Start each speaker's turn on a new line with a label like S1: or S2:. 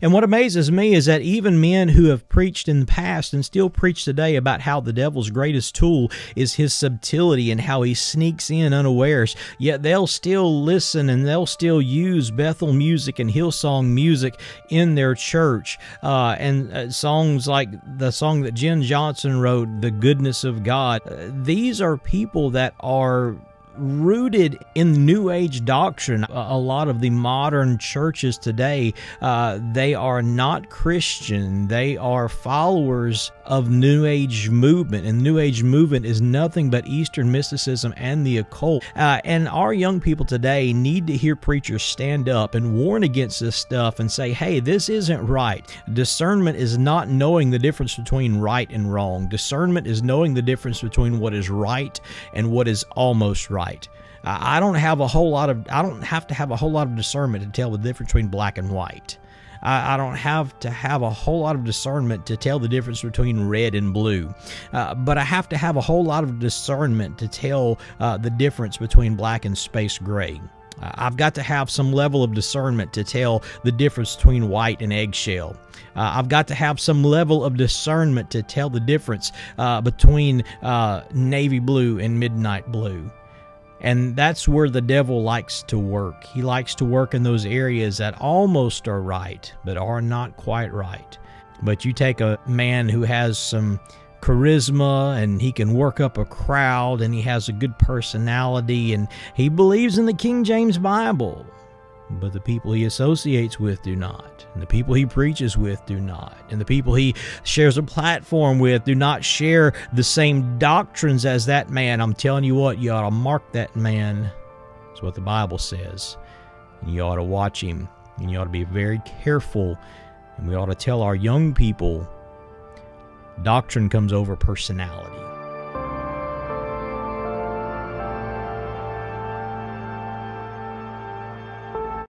S1: And what amazes me is that even men who have preached in the past and still preach today about how the devil's greatest tool is his subtlety and how he sneaks in unawares, yet they'll still listen and they'll still use Bethel music and Hillsong music in their church. And songs like the song that Jenn Johnson wrote, The Goodness of God. These are people that are rooted in New Age doctrine. A lot of the modern churches today, they are not Christian. They are followers of New Age movement, and New Age movement is nothing but Eastern mysticism and the occult. And our young people today need to hear preachers stand up and warn against this stuff and say, hey, this isn't right. Discernment is not knowing the difference between right and wrong. Discernment is knowing the difference between what is right and what is almost right. I don't have to have a whole lot of discernment to tell the difference between black and white. I don't have to have a whole lot of discernment to tell the difference between red and blue. But I have to have a whole lot of discernment to tell the difference between black and space gray. I've got to have some level of discernment to tell the difference between white and eggshell. I've got to have some level of discernment to tell the difference between navy blue and midnight blue. And that's where the devil likes to work. He likes to work in those areas that almost are right, but are not quite right. But you take a man who has some charisma and he can work up a crowd and he has a good personality and he believes in the King James Bible, but the people he associates with do not, and the people he preaches with do not, and the people he shares a platform with do not share the same doctrines as that man. I'm telling you what, you ought to mark that man. That's what the Bible says. And you ought to watch him, and you ought to be very careful, and we ought to tell our young people doctrine comes over personality.